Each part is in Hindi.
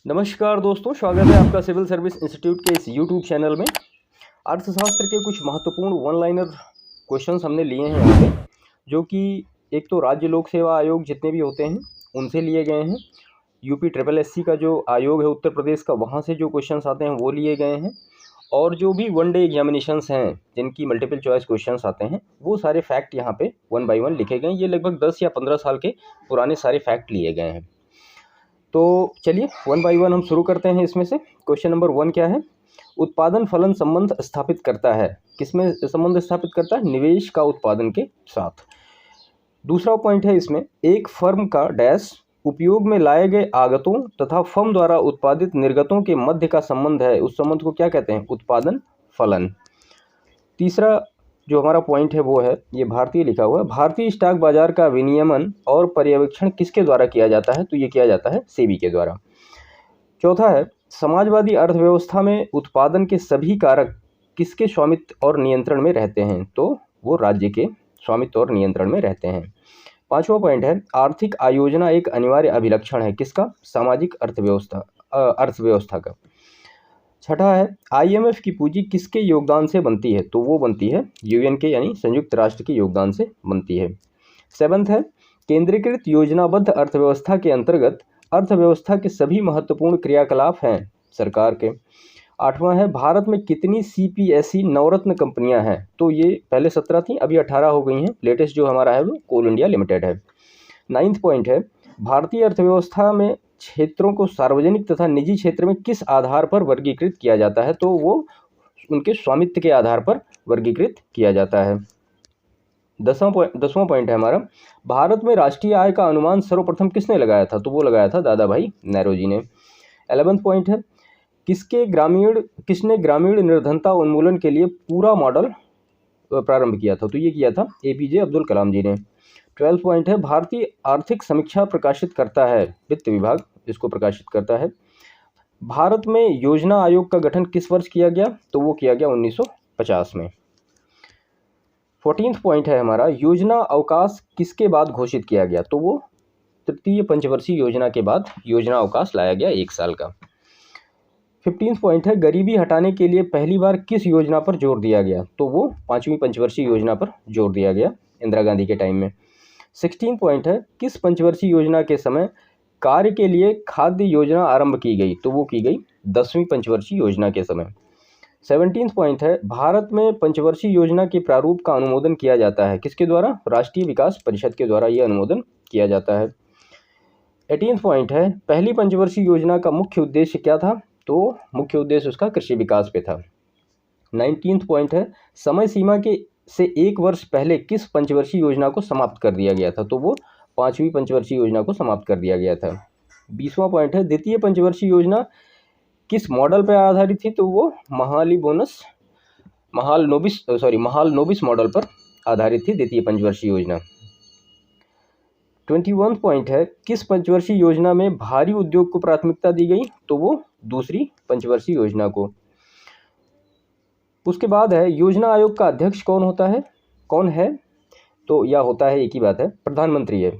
नमस्कार दोस्तों, स्वागत है आपका सिविल सर्विस इंस्टीट्यूट के इस यूट्यूब चैनल में। अर्थशास्त्र के कुछ महत्वपूर्ण वन लाइनर क्वेश्चंस हमने लिए हैं यहाँ पे, जो कि एक तो राज्य लोक सेवा आयोग जितने भी होते हैं उनसे लिए गए हैं। यूपी ट्रिपल एससी का जो आयोग है उत्तर प्रदेश का, वहाँ से जो क्वेश्चंस आते हैं वो लिए गए हैं। और जो भी वन डे एग्जामिनेशंस हैं जिनकी मल्टीपल चॉइस क्वेश्चंस आते हैं, वो सारे फैक्ट यहाँ पे 1 बाय 1 लिखे गए हैं। ये लगभग 10 या 15 साल के पुराने सारे फैक्ट लिए गए हैं। तो चलिए 1 बाय 1 हम शुरू करते हैं। इसमें से क्वेश्चन नंबर 1 क्या है? उत्पादन फलन संबंध स्थापित करता है। किसमें संबंध स्थापित करता है? निवेश का उत्पादन के साथ। दूसरा पॉइंट है इसमें, एक फर्म का डैश उपयोग में लाए गए आगतों तथा फर्म द्वारा उत्पादित निर्गतों के मध्य का संबंध है। उस संबंध को क्या कहते हैं? उत्पादन फलन। तीसरा जो हमारा पॉइंट है वो है, ये भारतीय लिखा हुआ है, भारतीय स्टॉक बाजार का विनियमन और पर्यवेक्षण किसके द्वारा किया जाता है? तो ये किया जाता है सेबी के द्वारा। चौथा है, समाजवादी अर्थव्यवस्था में उत्पादन के सभी कारक किसके स्वामित्व और नियंत्रण में रहते हैं? तो वो राज्य के स्वामित्व और नियंत्रण में रहते हैं। पांचवा पॉइंट है, आर्थिक आयोजना एक अनिवार्य अभिलक्षण है। किसका? सामाजिक अर्थव्यवस्था का। छठा है, आईएमएफ की पूंजी किसके योगदान से बनती है? तो वो बनती है यूएन के यानी संयुक्त राष्ट्र के योगदान से बनती है। सेवंथ है, केंद्रीकृत योजनाबद्ध अर्थव्यवस्था के अंतर्गत अर्थव्यवस्था के सभी महत्वपूर्ण क्रियाकलाप हैं सरकार के। आठवां है, भारत में कितनी सीपीएसई नवरत्न कंपनियां हैं? तो ये पहले 17 थी, अभी 18 हो गई हैं। लेटेस्ट जो हमारा है वो कोल इंडिया लिमिटेड है। नाइन्थ पॉइंट है, भारतीय अर्थव्यवस्था में क्षेत्रों को सार्वजनिक तथा निजी क्षेत्र में किस आधार पर वर्गीकृत किया जाता है? तो वो उनके स्वामित्व के आधार पर वर्गीकृत किया जाता है। 10वां पॉइंट है हमारा, भारत में राष्ट्रीय आय का अनुमान सर्वप्रथम किसने लगाया था? तो वो लगाया था दादा भाई नौरोजी ने। 11वां पॉइंट है, किसने ग्रामीण निर्धनता उन्मूलन के लिए पूरा मॉडल प्रारंभ किया था? तो ये किया था एपीजे अब्दुल कलाम जी ने। 12 पॉइंट है, भारतीय आर्थिक समीक्षा प्रकाशित करता है, वित्त विभाग इसको प्रकाशित करता है। भारत में योजना आयोग का गठन किस वर्ष किया गया? तो वो किया गया 1950 में। 14 पॉइंट है हमारा, योजना अवकाश किसके बाद घोषित किया गया? तो वो तृतीय पंचवर्षीय योजना के बाद योजना अवकाश लाया गया 1 साल का। 15 पॉइंट है, गरीबी हटाने के लिए पहली बार किस योजना पर जोर दिया गया? तो वो 5वीं पंचवर्षीय योजना पर जोर दिया गया इंदिरा गांधी के टाइम में। 16 पॉइंट है, किस पंचवर्षीय योजना के समय कार्य के लिए खाद्य योजना आरंभ की गई? तो वो की गई 10वीं पंचवर्षीय योजना के समय। 17 पॉइंट है, भारत में पंचवर्षीय योजना के प्रारूप का अनुमोदन किया जाता है किसके द्वारा? राष्ट्रीय विकास परिषद के द्वारा ये अनुमोदन किया जाता है। 18 पॉइंट है, पहली पंचवर्षीय योजना का मुख्य उद्देश्य क्या था? तो मुख्य उद्देश्य उसका कृषि विकास पे था। 19 पॉइंट है, समय सीमा के से 1 वर्ष पहले किस पंचवर्षीय योजना को समाप्त कर दिया गया था? तो वो 5वीं पंचवर्षीय योजना को समाप्त कर दिया गया था। 20वां पॉइंट है, द्वितीय पंचवर्षीय योजना किस मॉडल पर आधारित थी? तो वो महाल नोबिस मॉडल पर आधारित थी द्वितीय पंचवर्षीय योजना। 21 पॉइंट है, किस पंचवर्षीय योजना में भारी उद्योग को प्राथमिकता दी गई? तो वो दूसरी पंचवर्षीय योजना को। उसके बाद है, योजना आयोग का अध्यक्ष कौन है? तो यह होता है, एक ही बात है, प्रधानमंत्री है।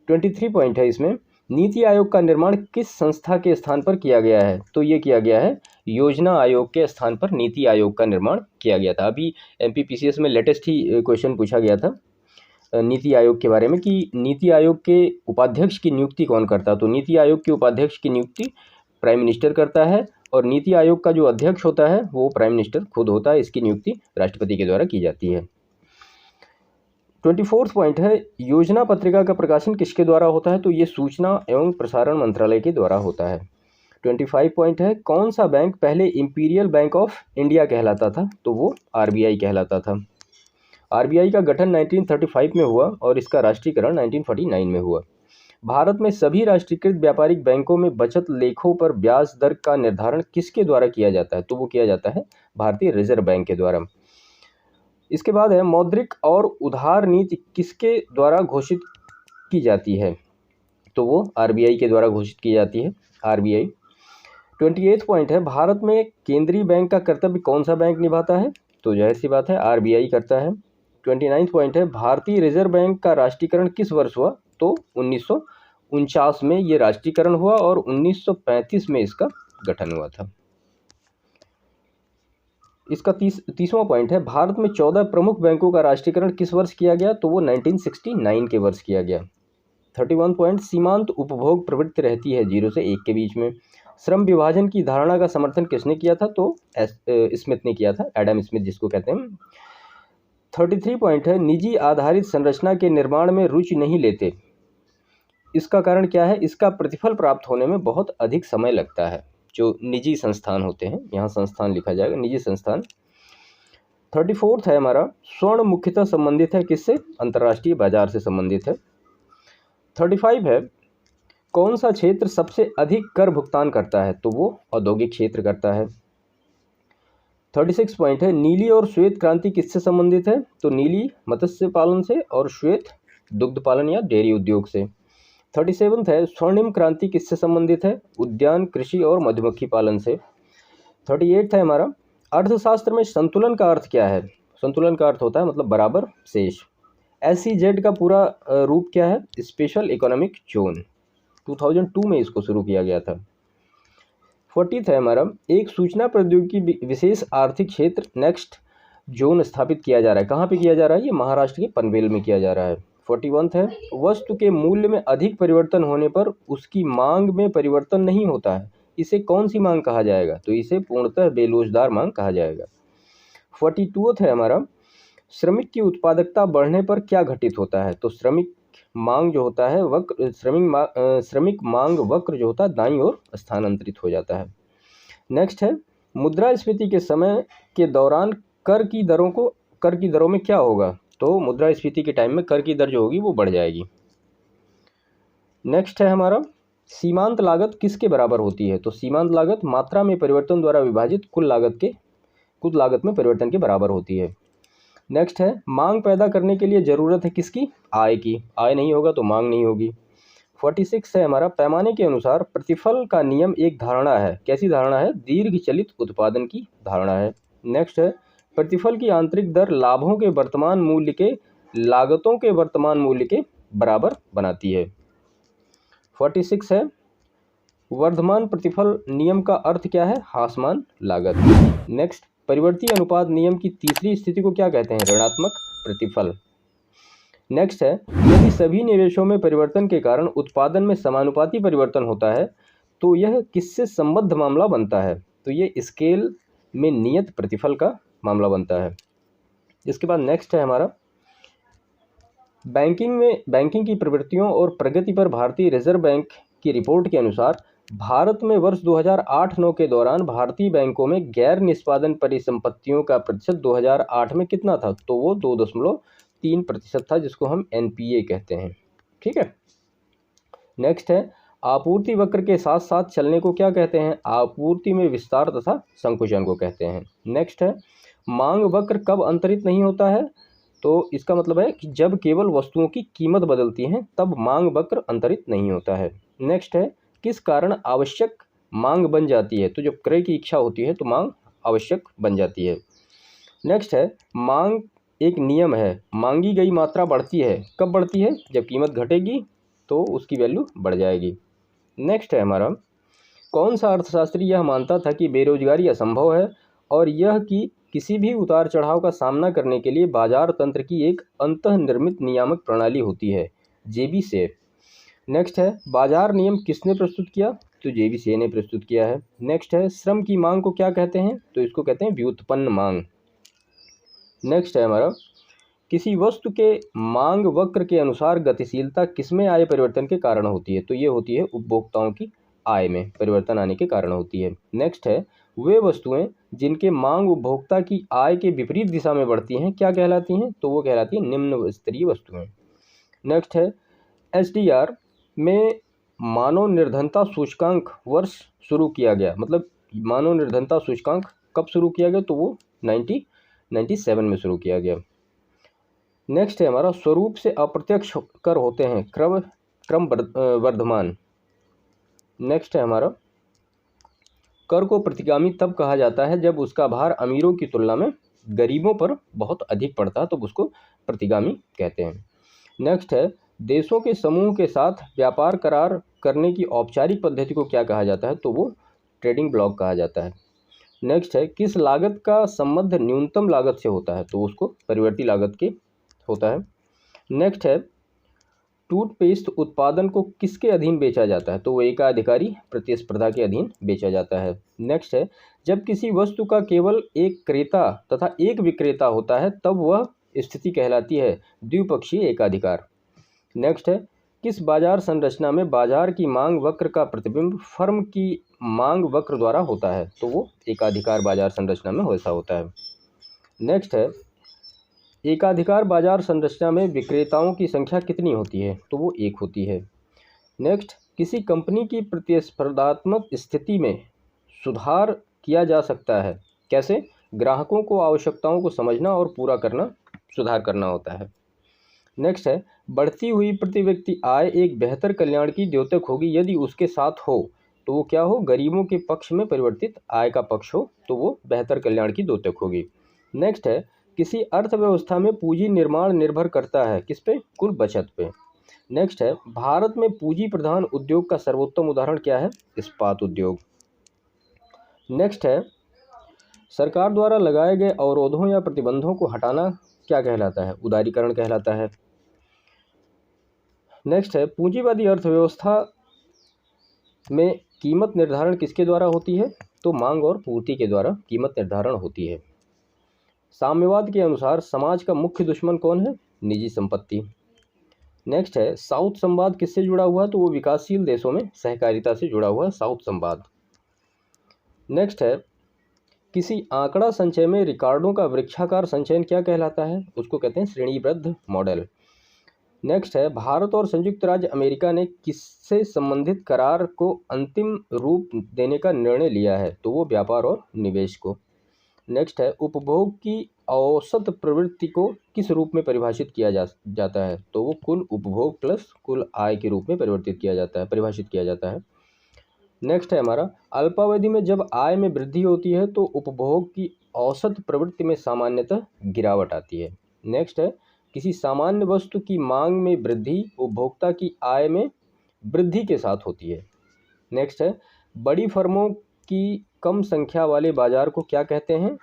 23 पॉइंट है इसमें, नीति आयोग का निर्माण किस संस्था के स्थान पर किया गया है? तो ये किया गया है योजना आयोग के स्थान पर नीति आयोग का निर्माण किया गया था। अभी एमपीपीसीएस में लेटेस्ट ही क्वेश्चन पूछा गया था नीति आयोग के बारे में कि नीति आयोग के उपाध्यक्ष की नियुक्ति कौन करता है? तो नीति आयोग के उपाध्यक्ष की नियुक्ति प्राइम मिनिस्टर करता है, और नीति आयोग का जो अध्यक्ष होता है वो प्राइम मिनिस्टर खुद होता है। इसकी नियुक्ति राष्ट्रपति के द्वारा की जाती है। 24 पॉइंट है, योजना पत्रिका का प्रकाशन किसके द्वारा होता है? तो ये सूचना एवं प्रसारण मंत्रालय के द्वारा होता है। 25 पॉइंट है, कौन सा बैंक पहले इंपीरियल बैंक ऑफ इंडिया कहलाता था? तो वो आरबीआई कहलाता था। आरबीआई का गठन 1935 में हुआ और इसका राष्ट्रीयकरण 1949 में हुआ। भारत में सभी राष्ट्रीयकृत व्यापारिक बैंकों में बचत लेखों पर ब्याज दर का निर्धारण किसके द्वारा किया जाता है? तो वो किया जाता है भारतीय रिजर्व बैंक के द्वारा। इसके बाद है, मौद्रिक और उधार नीति किसके द्वारा घोषित की जाती है? तो वो आरबीआई के द्वारा घोषित की जाती है, आरबीआई। 28 पॉइंट है, भारत में केंद्रीय बैंक का कर्तव्य कौन सा बैंक निभाता है? तो जाहिर सी बात है आरबीआई करता है। 29 पॉइंट है, भारतीय रिजर्व बैंक का राष्ट्रीयकरण किस वर्ष हुआ? तो 1949 में ये राष्ट्रीयकरण हुआ और 1935 में इसका गठन हुआ था। इसका 30वां पॉइंट है, भारत में 14 प्रमुख बैंकों का राष्ट्रीयकरण किस वर्ष किया गया? तो वो 1969 के वर्ष किया गया। 31 पॉइंट, सीमांत उपभोग प्रवृत्ति रहती है 0 से 1 के बीच में। श्रम विभाजन की धारणा का समर्थन किसने किया था? तो स्मिथ ने किया था, एडम स्मिथ जिसको कहते हैं। 33 पॉइंट है, निजी आधारित संरचना के निर्माण में रुचि नहीं लेते। इसका कारण क्या है? इसका प्रतिफल प्राप्त होने में बहुत अधिक समय लगता है। जो निजी संस्थान होते हैं, यहाँ संस्थान लिखा जाएगा, निजी संस्थान। 34 है हमारा, स्वर्ण मुख्यतः संबंधित है किससे? अंतर्राष्ट्रीय बाजार से संबंधित है। 35 है, कौन सा क्षेत्र सबसे अधिक कर भुगतान करता है? तो वो औद्योगिक क्षेत्र करता है। 36 पॉइंट है, नीली और श्वेत क्रांति किससे संबंधित है? तो नीली मत्स्य पालन से और श्वेत दुग्ध पालन या डेयरी उद्योग से। 37 है, स्वर्णिम क्रांति किससे संबंधित है? उद्यान कृषि और मधुमक्खी पालन से। 38 है हमारा, अर्थशास्त्र में संतुलन का अर्थ क्या है? संतुलन का अर्थ होता है मतलब बराबर शेष। SEZ का पूरा रूप क्या है? Special economic zone. 2002 में इसको शुरू किया गया था। 40 है हमारा, एक सूचना प्रौद्योगिकी विशेष आर्थिक क्षेत्र नेक्स्ट जोन स्थापित किया जा रहा है। कहाँ पे किया जा रहा है? ये महाराष्ट्र के पनवेल में किया जा रहा है। 41 है, वस्तु के मूल्य में अधिक परिवर्तन होने पर उसकी मांग में परिवर्तन नहीं होता है, इसे कौन सी मांग कहा जाएगा? तो इसे पूर्णतः बेरोजगार मांग कहा जाएगा। 42 है हमारा, श्रमिक की उत्पादकता बढ़ने पर क्या घटित होता है? तो श्रमिक मांग जो होता है वक्र, श्रमिक मांग वक्र जो होता है दाईं ओर स्थानांतरित हो जाता है। नेक्स्ट है, मुद्रास्फीति के समय के दौरान कर की दरों में क्या होगा? तो मुद्रास्फीति के टाइम में कर की दर जो होगी वो बढ़ जाएगी। नेक्स्ट है हमारा, सीमांत लागत किसके बराबर होती है? तो सीमांत लागत मात्रा में परिवर्तन द्वारा विभाजित कुल लागत में परिवर्तन के बराबर होती है। नेक्स्ट है, मांग पैदा करने के लिए जरूरत है किसकी? आय की। आय नहीं होगा तो मांग नहीं होगी। 46 है हमारा, पैमाने के अनुसार प्रतिफल का नियम एक धारणा है। कैसी धारणा है? दीर्घ चलित उत्पादन की धारणा है। नेक्स्ट है, प्रतिफल की आंतरिक दर लाभों के वर्तमान मूल्य के लागतों के वर्तमान मूल्य के बराबर बनाती है। 46 है, वर्धमान प्रतिफल नियम का अर्थ क्या है? ह्रासमान लागत। नेक्स्ट, परिवर्ती अनुपात नियम की तीसरी स्थिति को क्या कहते हैं? ऋणात्मक प्रतिफल। नेक्स्ट है, यदि सभी निवेशों में परिवर्तन के कारण उत्पादन में समानुपाती परिवर्तन होता है तो यह किससे संबद्ध मामला बनता है? तो ये स्केल में नियत प्रतिफल का मामला बनता है। इसके बाद नेक्स्ट है हमारा, बैंकिंग की प्रवृत्तियों और प्रगति पर भारतीय रिजर्व बैंक की रिपोर्ट के अनुसार भारत में वर्ष 2008-9 के दौरान भारतीय बैंकों में गैर निष्पादन परिसंपत्तियों का प्रतिशत 2008 में कितना था? तो वो 2.3% था, जिसको हम NPA कहते हैं। ठीक है। नेक्स्ट है, आपूर्ति वक्र के साथ साथ चलने को क्या कहते हैं? आपूर्ति में विस्तार तथा संकुचन को कहते हैं। नेक्स्ट है, मांग वक्र कब अंतरित नहीं होता है? तो इसका मतलब है कि जब केवल वस्तुओं की कीमत बदलती है तब मांग वक्र अंतरित नहीं होता है। नेक्स्ट है, किस कारण आवश्यक मांग बन जाती है? तो जब क्रय की इच्छा होती है तो मांग आवश्यक बन जाती है। नेक्स्ट है, मांग एक नियम है, मांगी गई मात्रा बढ़ती है। कब बढ़ती है? जब कीमत घटेगी तो उसकी वैल्यू बढ़ जाएगी। नेक्स्ट है हमारा, कौन सा अर्थशास्त्री यह मानता था कि बेरोजगारी असंभव है और यह कि किसी भी उतार चढ़ाव का सामना करने के लिए बाजार तंत्र की एक अंतर्निर्मित नियामक प्रणाली होती है? JB सेठ। नेक्स्ट है, बाजार नियम किसने प्रस्तुत किया? तो JB सेठ ने प्रस्तुत किया है। नेक्स्ट है, श्रम की मांग को क्या कहते हैं? तो इसको कहते हैं व्युत्पन्न मांग। नेक्स्ट है हमारा, किसी वस्तु के मांग वक्र के अनुसार गतिशीलता किसमें आय परिवर्तन के कारण होती है? तो ये होती है उपभोक्ताओं की आय में परिवर्तन आने के कारण होती है। नेक्स्ट है, वे वस्तुएं जिनके मांग उपभोक्ता की आय के विपरीत दिशा में बढ़ती हैं क्या कहलाती हैं? तो वो कहलाती हैं निम्न स्तरीय वस्तुएं। नेक्स्ट है, SDR में मानव निर्धनता सूचकांक वर्ष शुरू किया गया, मतलब मानव निर्धनता सूचकांक कब शुरू किया गया? तो वो 1997 में शुरू किया गया। नेक्स्ट है हमारा, स्वरूप से अप्रत्यक्ष कर होते हैं क्रम वर्धमान। नेक्स्ट है हमारा, कर को प्रतिगामी तब कहा जाता है जब उसका भार अमीरों की तुलना में गरीबों पर बहुत अधिक पड़ता है तो उसको प्रतिगामी कहते हैं। नेक्स्ट है, देशों के समूह के साथ व्यापार करार करने की औपचारिक पद्धति को क्या कहा जाता है? तो वो ट्रेडिंग ब्लॉक कहा जाता है। नेक्स्ट है, किस लागत का संबंध न्यूनतम लागत से होता है? तो उसको परिवर्ती लागत के होता है। नेक्स्ट है, टूथपेस्ट उत्पादन को किसके अधीन बेचा जाता है? तो वो एकाधिकारी प्रतिस्पर्धा के अधीन बेचा जाता है। नेक्स्ट है, जब किसी वस्तु का केवल एक क्रेता तथा एक विक्रेता होता है तब वह स्थिति कहलाती है द्विपक्षीय एकाधिकार। नेक्स्ट है, किस बाजार संरचना में बाजार की मांग वक्र का प्रतिबिंब फर्म की मांग वक्र द्वारा होता है? तो वो एकाधिकार बाजार संरचना में वैसा होता है। नेक्स्ट है, एकाधिकार बाजार संरचना में विक्रेताओं की संख्या कितनी होती है? तो वो एक होती है। नेक्स्ट, किसी कंपनी की प्रतिस्पर्धात्मक स्थिति में सुधार किया जा सकता है कैसे? ग्राहकों को आवश्यकताओं को समझना और पूरा करना सुधार करना होता है। नेक्स्ट है, बढ़ती हुई प्रति व्यक्ति आय एक बेहतर कल्याण की द्योतक होगी यदि उसके साथ हो तो वो क्या हो? गरीबों के पक्ष में परिवर्तित आय का पक्ष हो तो वो बेहतर कल्याण की द्योतक होगी। नेक्स्ट है, किसी अर्थव्यवस्था में पूंजी निर्माण निर्भर करता है किस पे? कुल बचत पे। नेक्स्ट है, भारत में पूंजी प्रधान उद्योग का सर्वोत्तम उदाहरण क्या है? इस्पात उद्योग। नेक्स्ट है, सरकार द्वारा लगाए गए अवरोधों या प्रतिबंधों को हटाना क्या कहलाता है? उदारीकरण कहलाता है। नेक्स्ट है, पूंजीवादी अर्थव्यवस्था में कीमत निर्धारण किसके द्वारा होती है? तो मांग और पूर्ति के द्वारा कीमत निर्धारण होती है। साम्यवाद के अनुसार समाज का मुख्य दुश्मन कौन है? निजी संपत्ति। नेक्स्ट है, साउथ संवाद किससे जुड़ा हुआ? तो वो विकासशील देशों में सहकारिता से जुड़ा हुआ साउथ संवाद। नेक्स्ट है, किसी आंकड़ा संचय में रिकॉर्डों का वृक्षाकार संचयन क्या कहलाता है? उसको कहते हैं श्रेणीबद्ध मॉडल। नेक्स्ट है, भारत और संयुक्त राज्य अमेरिका ने किससे संबंधित करार को अंतिम रूप देने का निर्णय लिया है? तो वो व्यापार और निवेश को। नेक्स्ट है, उपभोग की औसत प्रवृत्ति को किस रूप में परिभाषित किया जाता है? तो वो कुल उपभोग प्लस कुल आय के रूप में परिभाषित किया जाता है। नेक्स्ट है हमारा, अल्पावधि में जब आय में वृद्धि होती है तो उपभोग की औसत प्रवृत्ति में सामान्यतः गिरावट आती है। नेक्स्ट है, किसी सामान्य वस्तु की मांग में वृद्धि उपभोक्ता की आय में वृद्धि के साथ होती है। नेक्स्ट है, बड़ी फर्मों की कम संख्या वाले बाजार को क्या कहते हैं?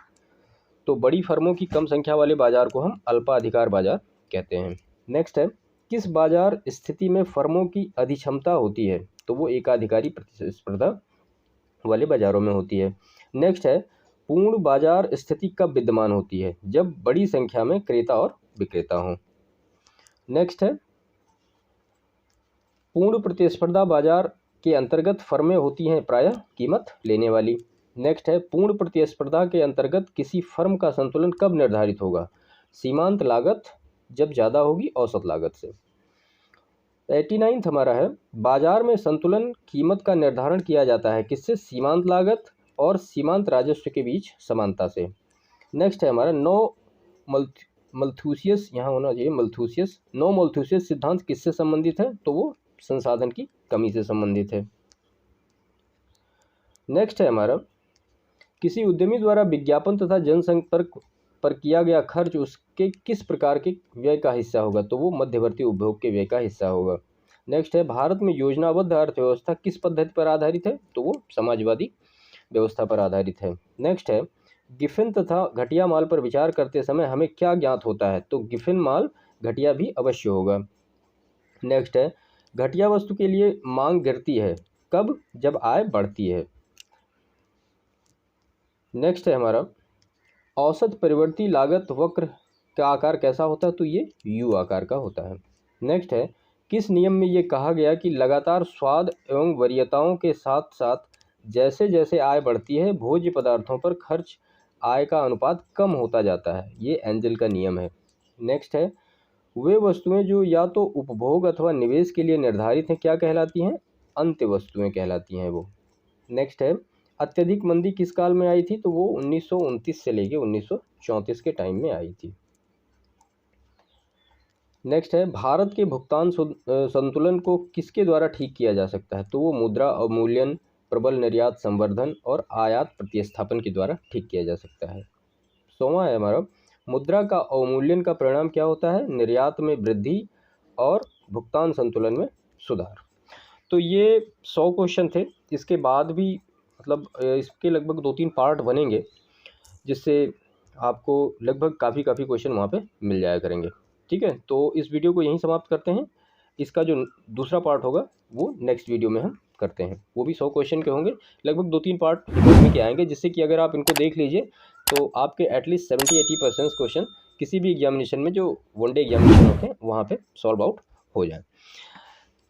तो बड़ी फर्मों की कम संख्या वाले बाजार को हम अल्पाधिकार बाजार कहते हैं। नेक्स्ट है, किस बाजार स्थिति में फर्मों की अधिक्षमता होती है? तो वो एकाधिकारी प्रतिस्पर्धा वाले बाजारों में होती है। नेक्स्ट है, पूर्ण बाजार स्थिति कब विद्यमान होती है? जब बड़ी संख्या में क्रेता और विक्रेता हों। नेक्स्ट है, पूर्ण प्रतिस्पर्धा बाजार के अंतर्गत फर्में होती हैं प्रायः कीमत लेने वाली। नेक्स्ट है, पूर्ण प्रतिस्पर्धा के अंतर्गत किसी फर्म का संतुलन कब निर्धारित होगा? सीमांत लागत जब ज़्यादा होगी औसत लागत से। 89 हमारा है, बाजार में संतुलन कीमत का निर्धारण किया जाता है किससे? सीमांत लागत और सीमांत राजस्व के बीच समानता से। नेक्स्ट है हमारा, नो मल्थूसियस, यहाँ होना चाहिए मल्थूसियस। नो मल्थूसियस सिद्धांत किससे संबंधित है? तो वो संसाधन की कमी से संबंधित है। नेक्स्ट है हमारा, किसी उद्यमी द्वारा विज्ञापन तथा जनसंपर्क पर किया गया खर्च उसके किस प्रकार के व्यय का हिस्सा होगा? तो वो मध्यवर्ती उपभोग के व्यय का हिस्सा होगा। नेक्स्ट है, भारत में योजनाबद्ध अर्थव्यवस्था किस पद्धति पर आधारित है? तो वो समाजवादी व्यवस्था पर आधारित है। नेक्स्ट है, गिफिन तथा घटिया माल पर विचार करते समय हमें क्या ज्ञात होता है? तो गिफिन माल घटिया भी अवश्य होगा। नेक्स्ट है, घटिया वस्तु के लिए मांग गिरती है कब? जब आय बढ़ती है। नेक्स्ट है हमारा, औसत परिवर्ती लागत वक्र का आकार कैसा होता है? तो ये यू आकार का होता है। नेक्स्ट है, किस नियम में ये कहा गया कि लगातार स्वाद एवं वरीयताओं के साथ साथ जैसे जैसे आय बढ़ती है भोज्य पदार्थों पर खर्च आय का अनुपात कम होता जाता है? ये एंजल का नियम है। नेक्स्ट है, वे वस्तुएं जो या तो उपभोग अथवा निवेश के लिए निर्धारित हैं क्या कहलाती हैं? अंत्य वस्तुएं कहलाती हैं वो। नेक्स्ट है, अत्यधिक मंदी किस काल में आई थी? तो वो 1929 से लेके 1934 के टाइम में आई थी। नेक्स्ट है, भारत के भुगतान संतुलन को किसके द्वारा ठीक किया जा सकता है? तो वो मुद्रा अवमूल्यन, प्रबल निर्यात संवर्धन और आयात प्रतिस्थापन के द्वारा ठीक किया जा सकता है। 100वां है हमारा, मुद्रा का अवमूल्यन का परिणाम क्या होता है? निर्यात में वृद्धि और भुगतान संतुलन में सुधार। तो ये 100 क्वेश्चन थे। इसके बाद भी मतलब इसके लगभग 2-3 पार्ट बनेंगे, जिससे आपको लगभग काफ़ी क्वेश्चन वहाँ पे मिल जाया करेंगे। ठीक है, तो इस वीडियो को यहीं समाप्त करते हैं। इसका जो दूसरा पार्ट होगा वो नेक्स्ट वीडियो में हम करते हैं। वो भी 100 क्वेश्चन के होंगे, लगभग 2-3 पार्ट इकोनॉमी के आएंगे, जिससे कि अगर आप इनको देख लीजिए तो आपके एटलीस्ट 70-80% क्वेश्चन किसी भी एग्जामिनेशन में जो वनडे एग्जामिनेशन होते हैं वहाँ पे सॉल्व आउट हो जाए।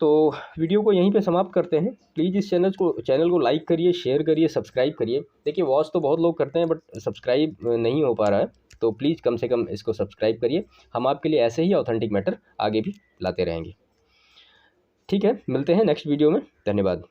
तो वीडियो को यहीं पे समाप्त करते हैं। प्लीज़ इस चैनल को लाइक करिए, शेयर करिए, सब्सक्राइब करिए। देखिए वॉच तो बहुत लोग करते हैं बट सब्सक्राइब नहीं हो पा रहा है, तो प्लीज़ कम से कम इसको सब्सक्राइब करिए। हम आपके लिए ऐसे ही ऑथेंटिक मैटर आगे भी लाते रहेंगे। ठीक है, मिलते हैं नेक्स्ट वीडियो में। धन्यवाद।